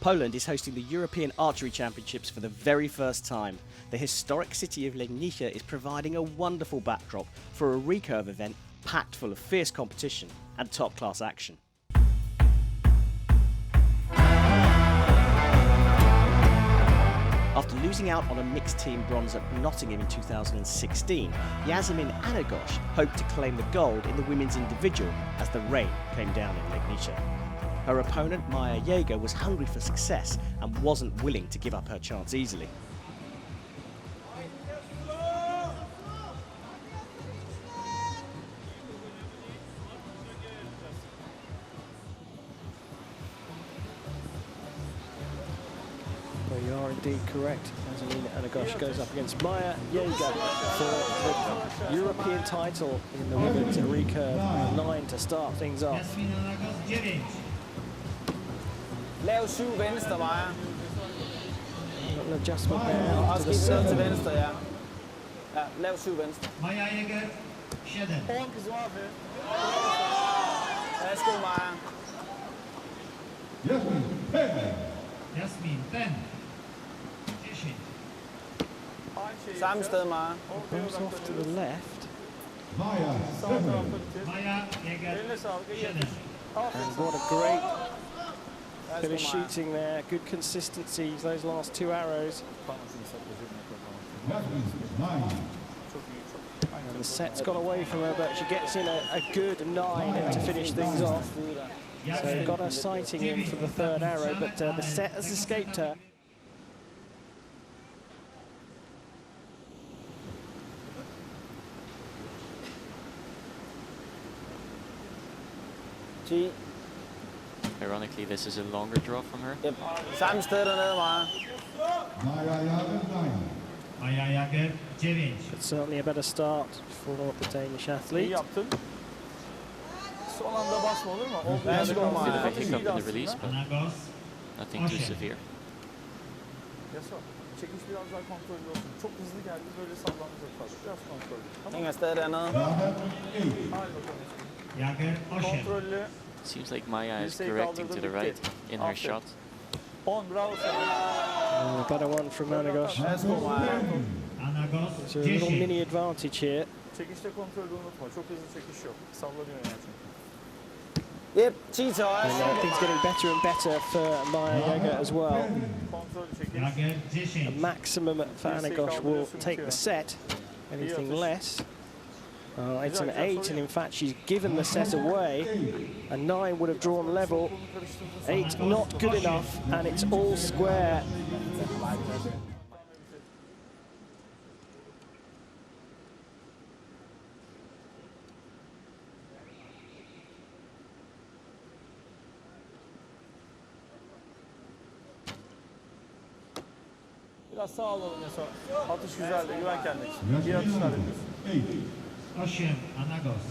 Poland is hosting the European Archery Championships for the very first time. The historic city of Legnica is providing a wonderful backdrop for a Recurve event packed full of fierce competition and top-class action. After losing out on a mixed team bronze at Nottingham in 2016, Yasemin Anagosh hoped to claim the gold in the women's individual as the rain came down in Legnica. Her opponent, Maya Jaeger, was hungry for success and wasn't willing to give up her chance easily. Well, you are indeed correct. Yasemin Anagosh goes up against Maya Jaeger for the European title in the women's recurve 9 to start things off. Lav 7 venstre, Maja. An adjustment there to the Skift ned til circle. venstre, ja. Ja, lav 7 venstre. Maya Jaeger, 7. Værsgo, Maja. Jasmin, 10. 10. Samme sted, Maja. Goes off to the left. Maya Jaeger, 7. And what a great bit of shooting there. Good consistency, those last 2 arrows. And the set's got away from her, but she gets in a good 9 to finish things off. So got her sighting in for the 3rd arrow, but the set has escaped her. Ironically, this is a longer draw from her. Yep. Samme sted dernede, Maja. Maya Jaeger, 9. But certainly a better start for the Danish athlete. Son anda basma olur mu? A bit of a hiccup in the release, but Anagos, nothing too severe. Çekiş biraz daha kontrollü olsun. Çok hızlı geldi, böyle sallanacak fazla. Biraz kontrollü. Tamam. Hænger stadig dernede. Hadi bakalım. Jaeger, 8. Kontrollü. Seems like Maya is correcting to the right in her shot. 10, bravo sana. A better one from Anagosh. Værsgo, Maja. Anagos, So a little 10. mini advantage here. Çekişte kontrolü unutma. Çok hızlı çekiş yok. Sallanıyor yani çünkü. Yep, 10 til And højre. things getting better and better for Maya Jaeger as well. Kontrollü çekiş. Jaeger, A 10. maximum for Anagosh will take the set. Anything less. It's an 8, and in fact she's given the set away. A 9 would have drawn level. 8 not good enough, and it's all square. Biraz sağ alalım ya sonra. Atış güzeldi, güven kendine. İyi atışlar yapıyorsun. 8. Anagos.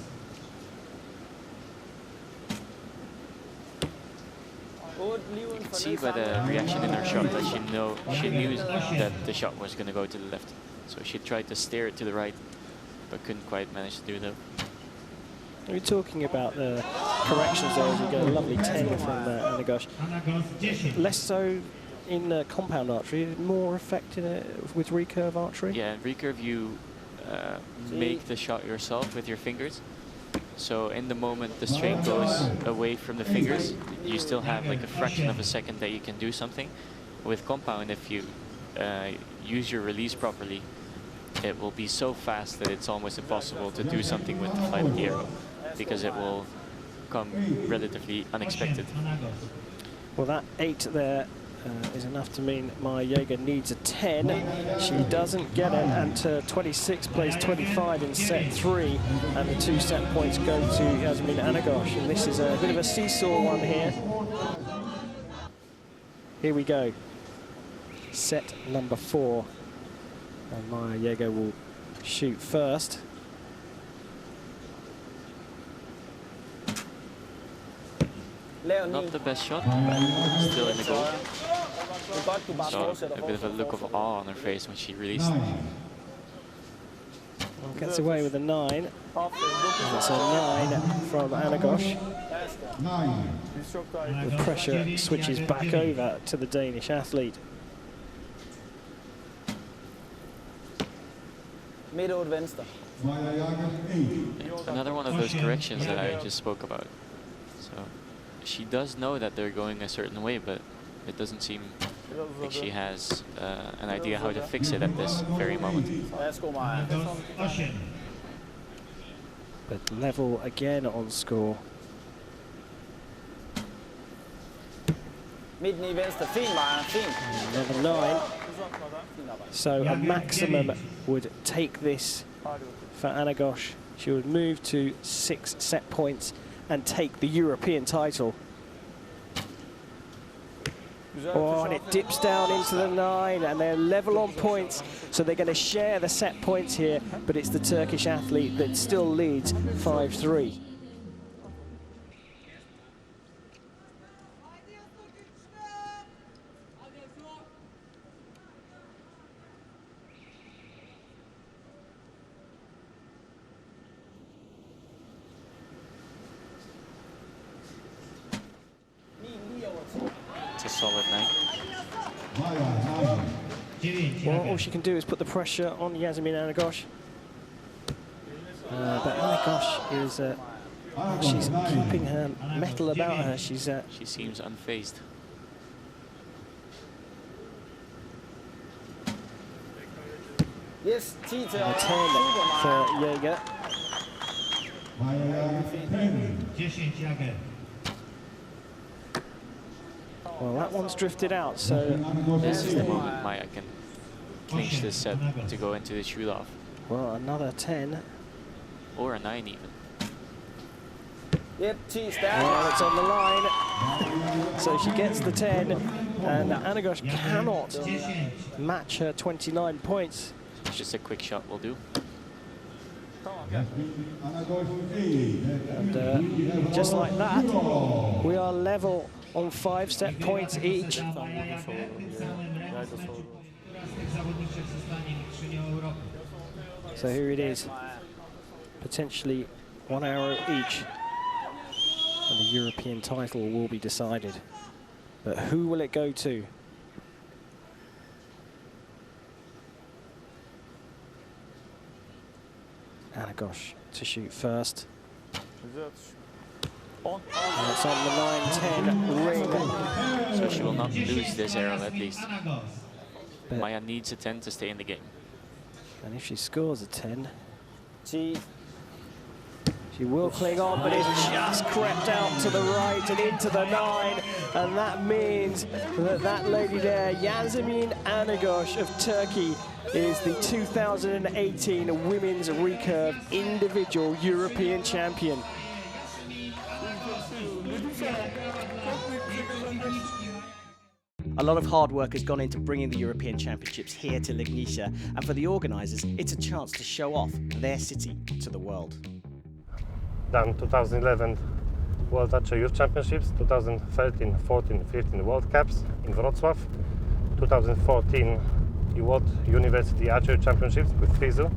You can see by the reaction in her shot that she knew that the shot was going to go to the left. So she tried to steer it to the right, but couldn't quite manage to do that. We're talking about the corrections there as we get a lovely 10 from Anagosh. Anagos, 10. Less so in compound archery, more effective with recurve archery? Yeah, in recurve you make the shot yourself with your fingers. So in the moment the string goes away from the fingers, you still have like a fraction of a second that you can do something. With compound, if you use your release properly, it will be so fast that it's almost impossible to do something with the flight of the arrow, because it will come relatively unexpected. Well, that 8 there is enough to mean Maya Jaeger needs a 10. She doesn't get it, and 26 plays 25 in set 3, and the 2 set points go to Yasemin Anagosh, and this is a bit of a seesaw one here. Here we go. Set number 4, and Maya Jaeger will shoot first. Not the best shot, but still in the goal. So a bit of a look of awe on her face when she released. gets away with a 9. Aferin. That's a 9 from Anagosh. Ters de. Biz çok daha iyi. The pressure switches back over to the Danish athlete. Midt over venstre. Another one of those corrections that I just spoke about. So she does know that they're going a certain way, but it doesn't seem Biraz like she uzadı. has an idea how to fix it at this very moment. Værsgo, Maja. Anagos 8. But level again on score. Midten i venstre. Fint, Maja. Fint. Another 9. Uzatmadan. Fint arbejde. So a maximum would take this Hadi bakalım. for Anagosh. She would move to 6 set points and take the European title. Güzel Oh, and atış. it dips down into the 9, and they're level on points, so they're going to share the set points here, but it's the Turkish athlete that still leads 5-3. It's a solid 9. 9. Well, all she can do is put the pressure on Yasemin Anagosh. But Anagosh is she's keeping her mettle about her. She's She seems unfazed. Yes, 10 til a over. 10 Super, Maja. for Jaeger. 10 Jager. Well, that one's drifted out, so This is the moment Maya can clinch this set to go into the shoot-off. well, another 10. Or a 9 even. Yep, 10 stærkt. Well, it's on the line. So she gets the 10, and Anagosh cannot 10. match her 29 points. Just a quick shot will do. And just like that, we are level on 5 set points each. So here it is, potentially 1 arrow each, and the European title will be decided. But who will it go to? Anagosh to shoot first. Güzel atış. 10. And it's on the 9-10 ring. So she will not lose this arrow at least. But- Maya needs a 10 to stay in the game. And if she scores a 10, 10. she will cling on, but it's just crept out to the right and into the 9. And that means that that lady there, Yasemin Anagosh of Turkey, is the 2018 Women's Recurve Individual European Champion. A lot of hard work has gone into bringing the European Championships here to Legnica, and for the organisers, it's a chance to show off their city to the world. Done 2011 World Archery Youth Championships, 2013, 14, 15 World Cups in Wrocław, 2014 World University Archery Championships with FISU,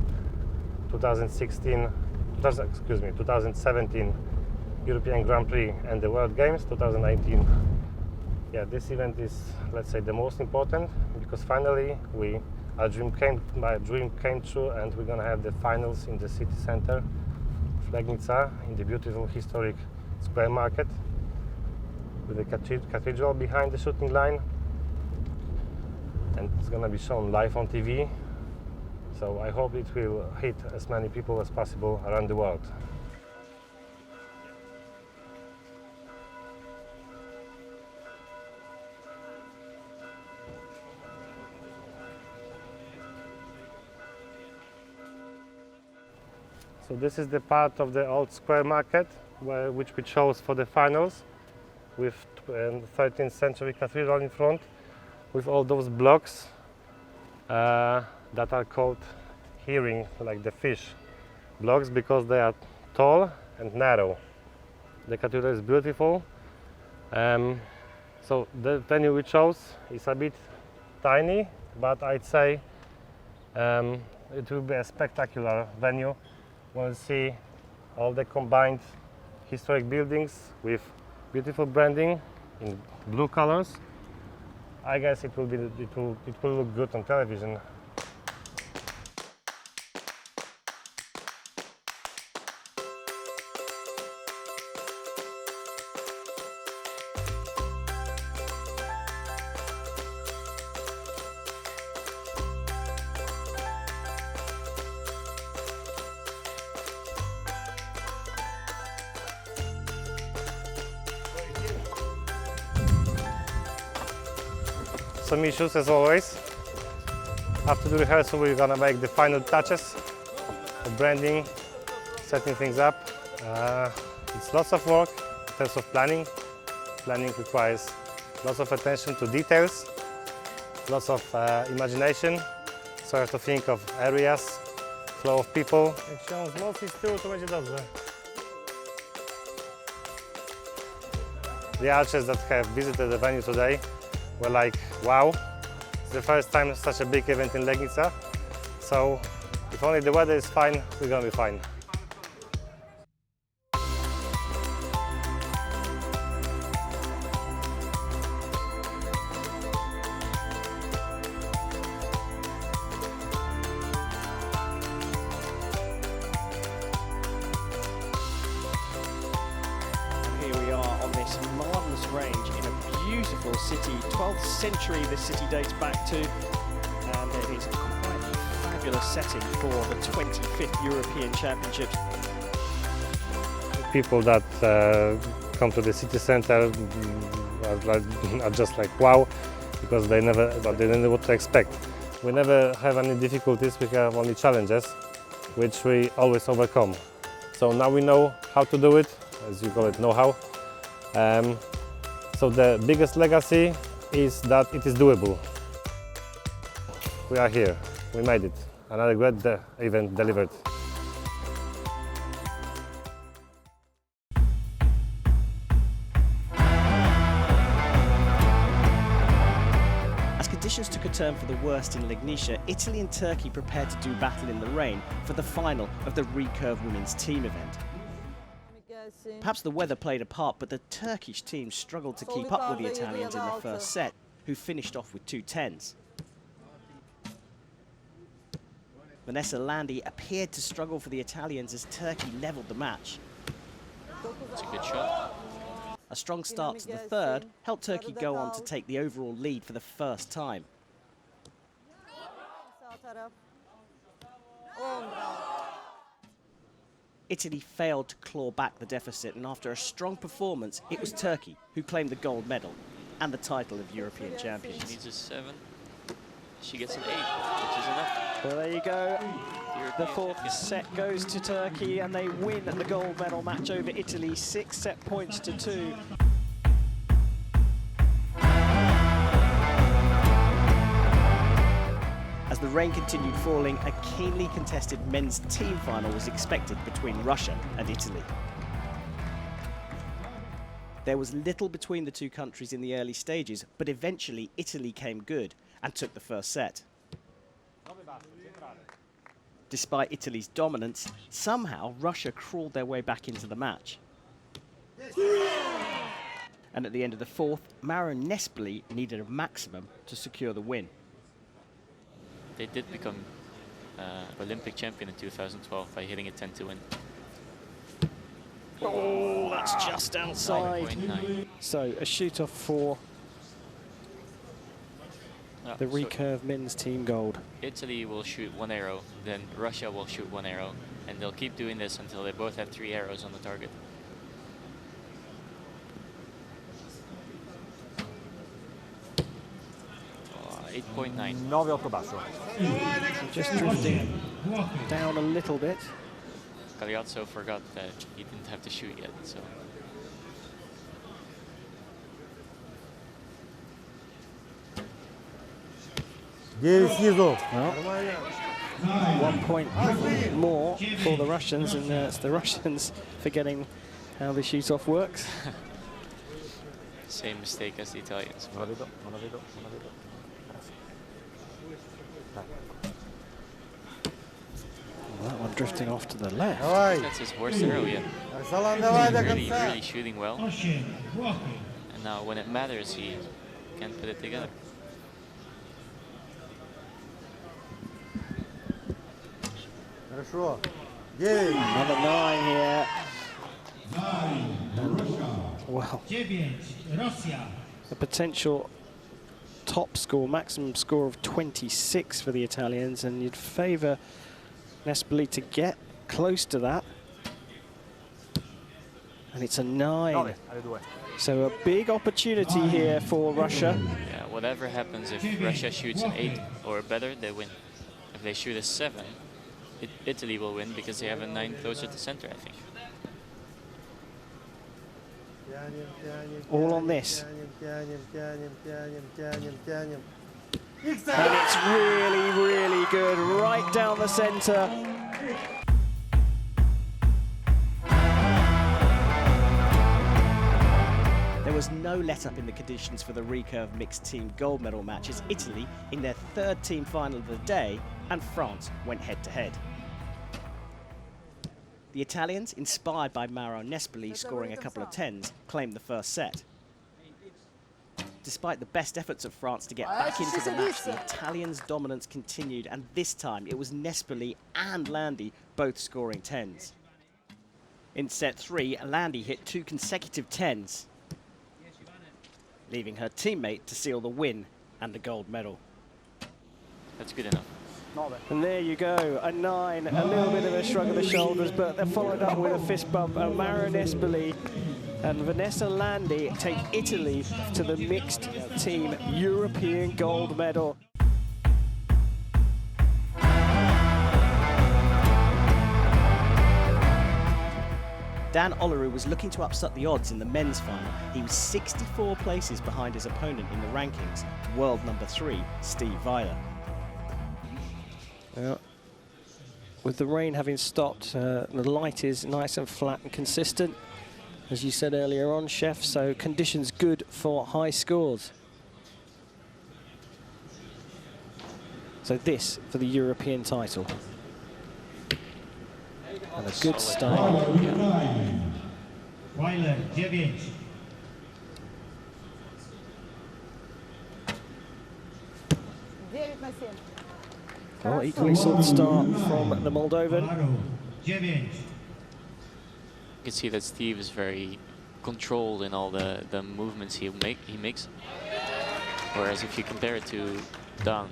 2017 European Grand Prix and the World Games, 2019. Yeah, this event is, let's say, the most important because finally our dream came true, and we're gonna have the finals in the city center of Legnica, in the beautiful historic square market with the cathedral behind the shooting line, and it's gonna be shown live on TV. So I hope it will hit as many people as possible around the world. So this is the part of the old square market which we chose for the finals, with 13th century cathedral in front, with all those blocks that are called herring, like the fish blocks, because they are tall and narrow. The cathedral is beautiful. So the venue we chose is a bit tiny, but I'd say it will be a spectacular venue. We'll see all the combined historic buildings with beautiful branding in blue colors. I guess it will look good on television. Some issues as always. After the rehearsal we're gonna make the final touches of branding, setting things up. It's lots of work in terms of planning. Planning requires lots of attention to details, lots of imagination, so I have to think of areas, flow of people. Jak się wzmocni z tyłu, to będzie dobrze. The archers that have visited the venue today were like, wow, it's the first time such a big event in Legnica, so if only the weather is fine, we're gonna be fine. Here we are on this marvellous range in a beautiful city. 12th century this city dates back to, and it is quite a fabulous setting for the 25th European Championships. People that come to the city center are just like wow, because they didn't know what to expect. We never have any difficulties, we have only challenges, which we always overcome. So now we know how to do it, as you call it, know-how. So the biggest legacy is that it is doable. We are here, we made it. Another great event delivered. As conditions took a turn for the worst in Legnica, Italy and Turkey prepared to do battle in the rain for the final of the Recurve women's team event. Perhaps the weather played a part, but the Turkish team struggled to keep up with the Italians in the first set, who finished off with 2 10s. Vanessa Landi appeared to struggle for the Italians as Turkey levelled the match. It's a good shot. A strong start to the third helped Turkey go on to take the overall lead for the first time. Italy failed to claw back the deficit, and after a strong performance, it was Turkey who claimed the gold medal and the title of European She champions. needs a 7. She gets an 8, which is enough. Well, there you go. The European 4th champion. set goes to Turkey, and they win the gold medal match over Italy, 6 set points to 2. As the rain continued falling, a keenly contested men's team final was expected between Russia and Italy. There was little between the two countries in the early stages, but eventually Italy came good and took the first set. Despite Italy's dominance, somehow Russia crawled their way back into the match. And at the end of the 4th, Mauro Nespoli needed a maximum to secure the win. They did become Olympic champion in 2012 by hitting a 10 to win. Oh, that's just outside. 9.9. So a shoot-off for the So Recurve men's team gold. Italy will shoot 1 arrow, then Russia will shoot 1 arrow, and they'll keep doing this until they both have 3 arrows on the target. Oh, 8.9. 9-8 basso. Just drifting down a little bit. Cagliazzo forgot that he didn't have to shoot yet, so. Well, 1 point more for the Russians, and it's the Russians forgetting how the shoot-off works. Same mistake as the Italians. Non la vedo, non la vedo, non la vedo. That one drifting off to the left. That's his worst arrow yet. Really shooting well. 8 Włochy. And now when it matters, he can't put it together. Another 9 here. 9 Russia. Well, 9 Rosja. a potential top score, maximum score of 26 for the Italians, and you'd favour Nespoli to get close to that. And it's a 9. So a big opportunity here for Russia. Yeah, whatever happens, if Russia shoots an 8 or better, they win. If they shoot a 7, Italy will win because they have a 9 closer to center, I think. All on this. And it's really, really good, right down the centre. There was no let-up in the conditions for the Recurve mixed team gold medal match as Italy, in their 3rd team final of the day, and France went head-to-head. The Italians, inspired by Mauro Nespoli scoring a couple of 10s, claimed the first set. Despite the best efforts of France to get back into the match, the Italians' dominance continued, and this time it was Nespoli and Landi both scoring 10s. In set 3, Landi hit 2 consecutive 10s, leaving her teammate to seal the win and the gold medal. That's good enough. And there you go, a 9, a little bit of a shrug of the shoulders, but they're followed up with a fist bump. Mauro Nespoli and Vanessa Landi take Italy to the mixed team European gold medal. Dan Olaru was looking to upset the odds in the men's final. He was 64 places behind his opponent in the rankings, world number 3, Steve Weiler. Yeah. With the rain having stopped, the light is nice and flat and consistent, as you said earlier on, Chef, so conditions good for high scores. So this for the European title. And a good start. Weiler 9. Well, equally solid start from the Moldovan. Mauro 9. You can see that Steve is very controlled in all the movements he makes. Whereas if you compare it to Dan,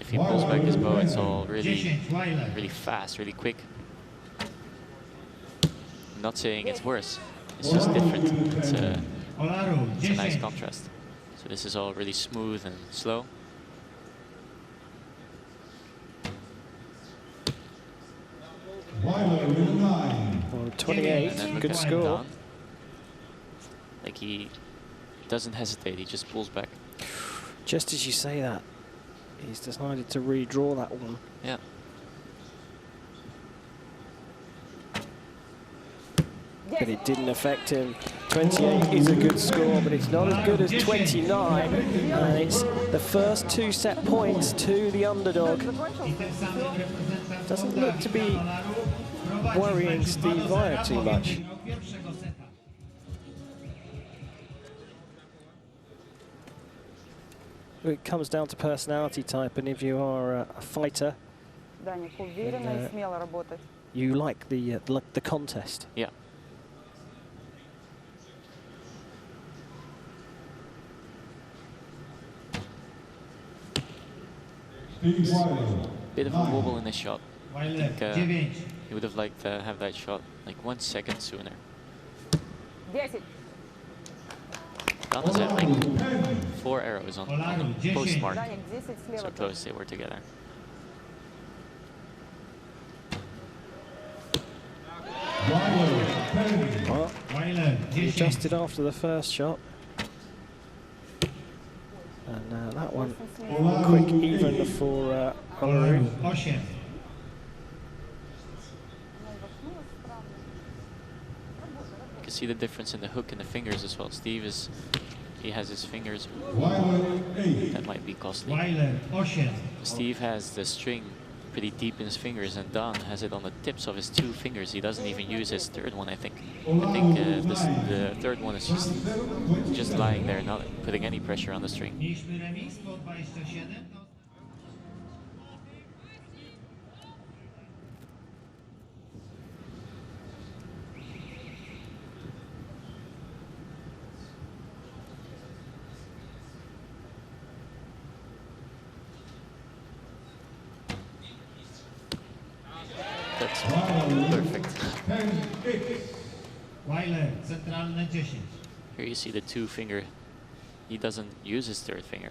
if he pulls back his bow, it's all really fast, really quick. I'm not saying it's worse, it's just different. It's a nice contrast. So this is all really smooth and slow. Well, 28, good score. Dan. Like he doesn't hesitate, he just pulls back. Just as you say that, he's decided to redraw that one. Yeah. But it didn't affect him. 28 is a good score, but it's not as good as 29. And it's the first 2 set points to the underdog. Doesn't look to be worrying Steve Weiler too much. It comes down to personality type, and if you are a fighter, you like the contest. Yeah. Bit of a wobble in his shot. I think he would have liked to have that shot like 1 second sooner. Dan has had like 4 arrows on the postmark. So close they were together. Well, he adjusted after the first shot. And that one, quick even for Olaru. Osiem. You can see the difference in the hook and the fingers as well. Steve he has his fingers that might be costly. Weiler 8. Steve has the string pretty deep in his fingers, and Dan has it on the tips of his 2 fingers. He doesn't even use his third one, I think. The third one is just lying there, not putting any pressure on the string. Mieliśmy remis po 27. That's perfect. Weiler, centralne 10. Here you see the 2-finger. He doesn't use his third finger.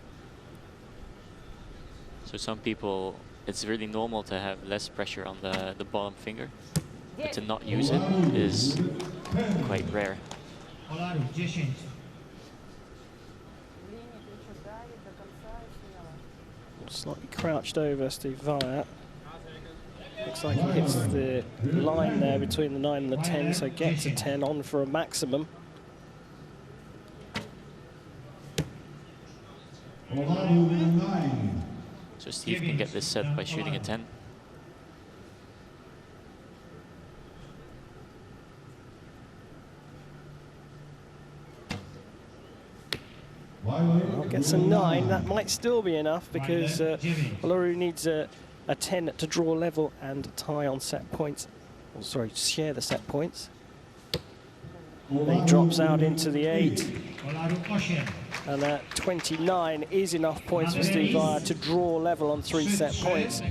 So some people, it's really normal to have less pressure on the bottom finger, but to not use it is quite rare. Olaru, 10. Slightly crouched over Steve Wyatt. Looks like he hits the line there between the 9 and the 10, so gets a 10 on for a maximum. So Steve can get this set by shooting a 10. Well, gets a 9. That might still be enough because Olaru needs a 10 to draw level and tie on set points. Oh, sorry, share the set points. And he drops out into the 8. Olaru, 8. And that 29 is enough points for Steve Wyatt to draw level on 3 set points.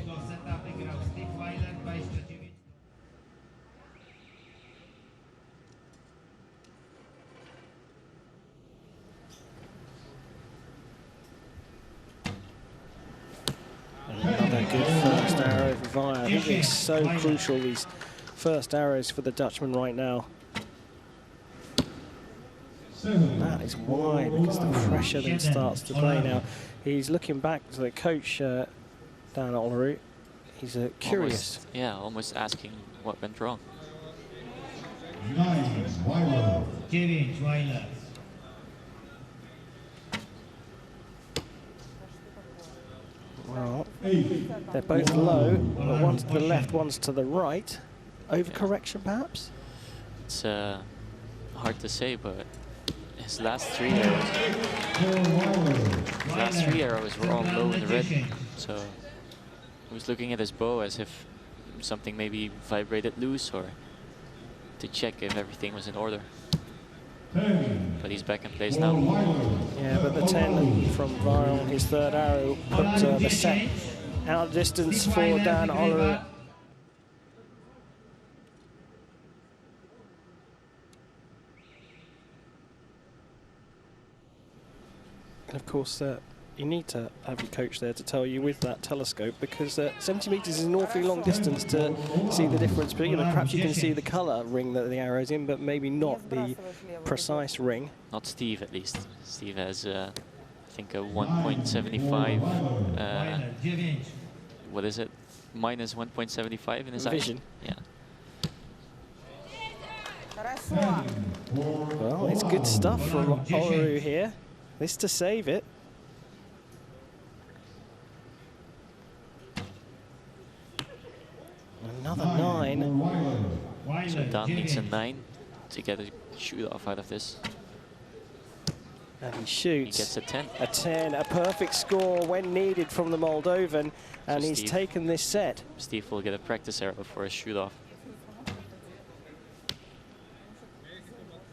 Another good first arrow for Wyatt. I think it's so crucial, these first arrows for the Dutchman right now. That is why, because the pressure then starts to play now. He's looking back to the coach, Dan Olaru. He's curious. Almost asking what went wrong. 9, Weiler. Well, they're both low, but one's to the left, one's to the right. Overcorrection, perhaps? It's hard to say, but his last 3 arrows were all low in the red. So he was looking at his bow as if something maybe vibrated loose, or to check if everything was in order. But he's back in place now. Yeah, but the 10 from Wyatt on his third arrow put the set out of distance for Dan Olaru. And of course, you need to have your coach there to tell you with that telescope, because 70 metres is an awfully long distance to see the difference. But perhaps you can see the colour ring that the arrow's in, but maybe not the precise ring. Not Steve, at least. Steve has, I think, a 1.75. What is it? Minus 1.75 in his vision. Yeah. Well, it's good stuff from Olaru here. This to save it. Another 9. So Dan needs a 9 to get a shoot off out of this. And he shoots. He gets a 10. A 10, a perfect score when needed from the Moldovan, and So he's Steve, taken this set. Steve will get a practice arrow for a shoot off,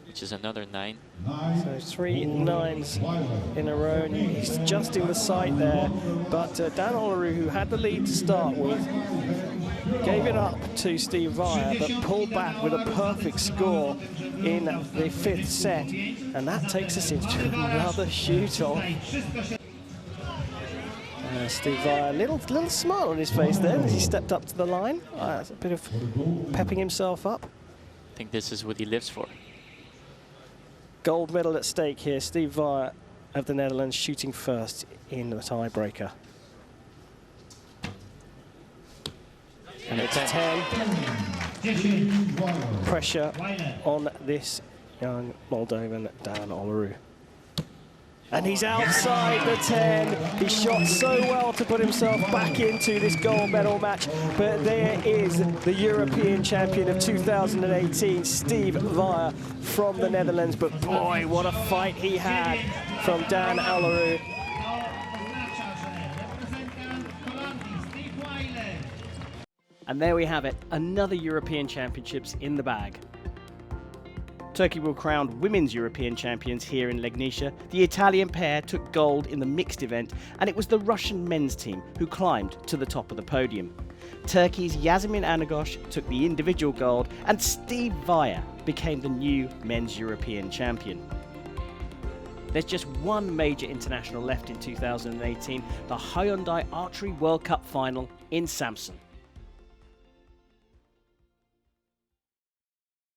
which is another 9. So 3 9s in a row, and he's adjusting the sight there. But Dan Olaru, who had the lead to start with, gave it up to Steve Wyatt, but pulled back with a perfect score in the 5th set. And that takes us into another shoot-off. Steve Wyatt, little smile on his face there as he stepped up to the line. A bit of pepping himself up. I think this is what he lives for. Gold medal at stake here. Steve Wyatt of the Netherlands shooting first in the tiebreaker. And it's 10. Pressure on this young Moldovan, Dan Olaru. And he's outside the 10. He shot so well to put himself back into this gold medal match. But there is the European champion of 2018, Steve Weyer from the Netherlands. But boy, what a fight he had from Dan Alleroux. And there we have it, another European Championships in the bag. Turkey will crown women's European champions here in Legnica. The Italian pair took gold in the mixed event, and it was the Russian men's team who climbed to the top of the podium. Turkey's Yasemin Anagosh took the individual gold, and Steve Weyer became the new men's European champion. There's just one major international left in 2018, the Hyundai Archery World Cup final in Samsun.